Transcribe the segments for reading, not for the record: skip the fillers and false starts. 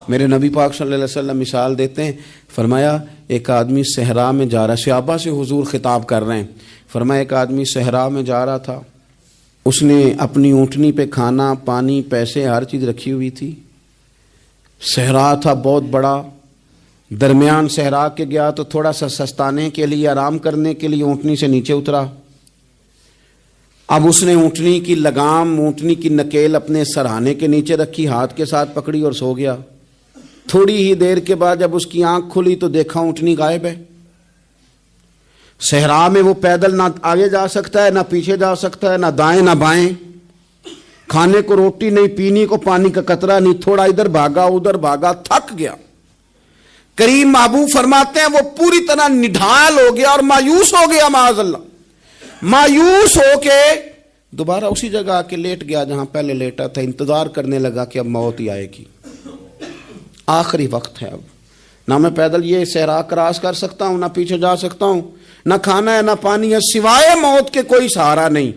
میرے نبی پاک صلی اللہ علیہ وسلم مثال دیتے ہیں، فرمایا ایک آدمی صحرا میں جا رہا، صحابہ سے حضور خطاب کر رہے ہیں، فرمایا ایک آدمی صحرا میں جا رہا تھا، اس نے اپنی اونٹنی پہ کھانا پانی پیسے ہر چیز رکھی ہوئی تھی، صحرا تھا بہت بڑا، درمیان صحرا کے گیا تو تھوڑا سا سستانے کے لیے آرام کرنے کے لیے اونٹنی سے نیچے اترا، اب اس نے اونٹنی کی لگام اونٹنی کی نکیل اپنے سرہانے کے نیچے رکھی، ہاتھ کے ساتھ پکڑی اور سو گیا۔ تھوڑی ہی دیر کے بعد جب اس کی آنکھ کھلی تو دیکھا اونٹنی غائب ہے۔ صحرا میں وہ پیدل نہ آگے جا سکتا ہے نہ پیچھے جا سکتا ہے، نہ دائیں نہ بائیں، کھانے کو روٹی نہیں، پینے کو پانی کا قطرہ نہیں، تھوڑا ادھر بھاگا ادھر بھاگا، تھک گیا۔ کریم محبوب فرماتے ہیں وہ پوری طرح نڈھال ہو گیا اور مایوس ہو گیا، معاذ اللہ، مایوس ہو کے دوبارہ اسی جگہ آ کے لیٹ گیا جہاں پہلے لیٹا تھا، انتظار کرنے لگا کہ اب موت ہی آئے گی، آخری وقت ہے، اب نہ میں پیدل یہ صحرا کراس کر سکتا ہوں، نہ پیچھے جا سکتا ہوں، نہ کھانا ہے نہ پانی ہے، سوائے موت کے کوئی سہارا نہیں۔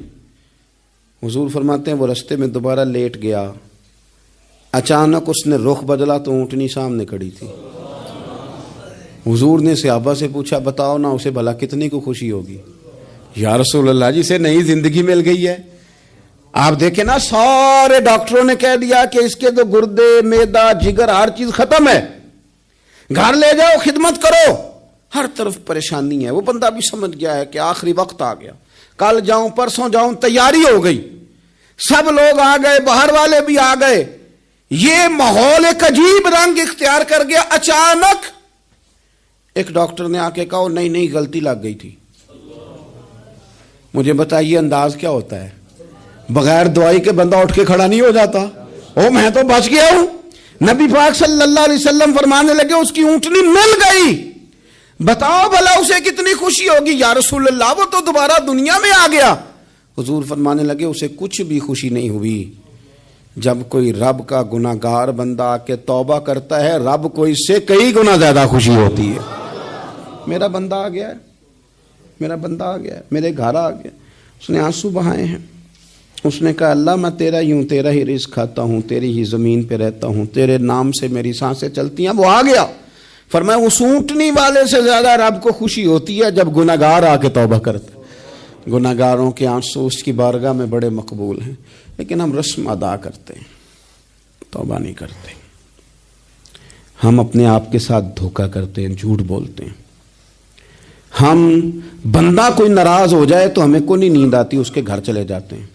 حضور فرماتے ہیں وہ رستے میں دوبارہ لیٹ گیا، اچانک اس نے رخ بدلا تو اونٹنی سامنے کھڑی تھی۔ حضور نے صحابہ سے پوچھا بتاؤ نا اسے بھلا کتنی کو خوشی ہوگی؟ یا رسول اللہ جسے نئی زندگی مل گئی ہے۔ آپ دیکھیں نا سارے ڈاکٹروں نے کہہ دیا کہ اس کے تو گردے معدہ جگر ہر چیز ختم ہے، گھر لے جاؤ خدمت کرو، ہر طرف پریشانی ہے۔ وہ بندہ بھی سمجھ گیا ہے کہ آخری وقت آ گیا، کل جاؤں پرسوں جاؤں، تیاری ہو گئی، سب لوگ آ گئے، باہر والے بھی آ گئے، یہ ماحول ایک عجیب رنگ اختیار کر گیا۔ اچانک ایک ڈاکٹر نے آ کے کہا نہیں نہیں غلطی لگ گئی تھی۔ مجھے بتائیے انداز کیا ہوتا ہے؟ بغیر دوائی کے بندہ اٹھ کے کھڑا نہیں ہو جاتا، او میں تو بچ گیا ہوں۔ نبی پاک صلی اللہ علیہ وسلم فرمانے لگے اس کی اونٹنی مل گئی، بتاؤ بھلا اسے کتنی خوشی ہوگی؟ یا رسول اللہ وہ تو دوبارہ دنیا میں آ گیا۔ حضور فرمانے لگے اسے کچھ بھی خوشی نہیں ہوئی۔ جب کوئی رب کا گناہ گار بندہ آ کے توبہ کرتا ہے، رب کو اس سے کئی گنا زیادہ خوشی ہوتی ہے۔ میرا بندہ آ گیا ہے، میرا بندہ آ گیا ہے، میرے گھر آ گیا۔ اس نے آنسو بہائے ہیں، اس نے کہا اللہ میں تیرا ہی ہوں، تیرا ہی رزق کھاتا ہوں، تیری ہی زمین پہ رہتا ہوں، تیرے نام سے میری سانسیں چلتی ہیں۔ وہ آ گیا۔ فرمایا اس اونٹنی والے سے زیادہ رب کو خوشی ہوتی ہے جب گناہگار آ کے توبہ کرتا ہے۔ گناہگاروں کے آنسو اس کی بارگاہ میں بڑے مقبول ہیں، لیکن ہم رسم ادا کرتے ہیں، توبہ نہیں کرتے۔ ہم اپنے آپ کے ساتھ دھوکہ کرتے ہیں، جھوٹ بولتے ہیں۔ ہم بندہ کوئی ناراض ہو جائے تو ہمیں کو نہیں نیند آتی، اس کے گھر چلے جاتے ہیں۔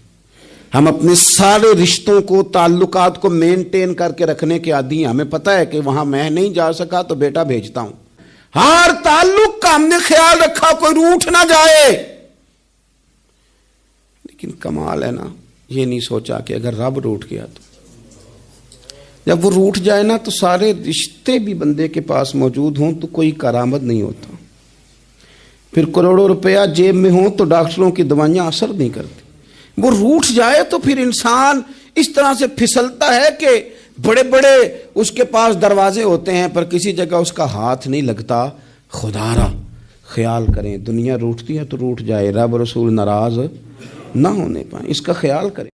ہم اپنے سارے رشتوں کو تعلقات کو مینٹین کر کے رکھنے کے عادی ہیں۔ ہمیں پتہ ہے کہ وہاں میں نہیں جا سکا تو بیٹا بھیجتا ہوں، ہر تعلق کا ہم نے خیال رکھا کوئی روٹھ نہ جائے۔ لیکن کمال ہے نا، یہ نہیں سوچا کہ اگر رب روٹھ گیا تو جب وہ روٹھ جائے نا تو سارے رشتے بھی بندے کے پاس موجود ہوں تو کوئی کارآمد نہیں ہوتا، پھر کروڑوں روپیہ جیب میں ہوں تو ڈاکٹروں کی دوائیاں اثر نہیں کرتی۔ وہ روٹھ جائے تو پھر انسان اس طرح سے پھسلتا ہے کہ بڑے بڑے اس کے پاس دروازے ہوتے ہیں پر کسی جگہ اس کا ہاتھ نہیں لگتا۔ خدا را خیال کریں، دنیا روٹتی ہے تو روٹھ جائے، رب رسول ناراض نہ ہونے پائیں، اس کا خیال کریں۔